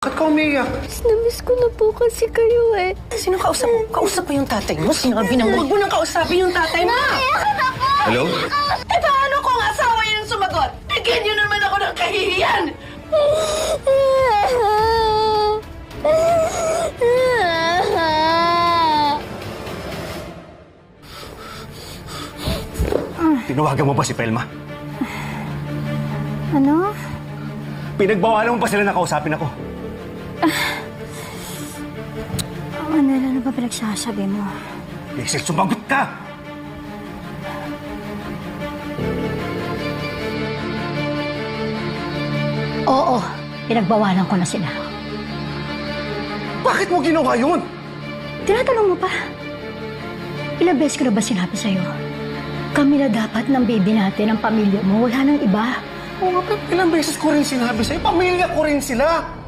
Bakit ka umiyak? Namiss ko na po kasi kayo eh. Sino kausap mo? Kausap mo yung tatay mo? Sinabi na huwag mo nang kausapin yung tatay mo! Hello? Eh paano kung asawa yung sumagot? Bigyan niyo naman ako ng kahihiyan! Tinawagan mo ba si Pelma? Ano? Pinagbawalan mo pa sila na kausapin ako. Ano ba pinagsasabi mo? Hazel, sumagot ka! Oo, pinagbawalan ko na sila. Bakit mo ginawa yun? Tinatanong mo pa? Ilang beses ko na ba sinabi sa'yo? Kami na dapat ng baby natin, ang pamilya mo. Wala nang iba. Oo nga, pero ilang beses ko rin sinabi sa'yo, pamilya ko rin sila.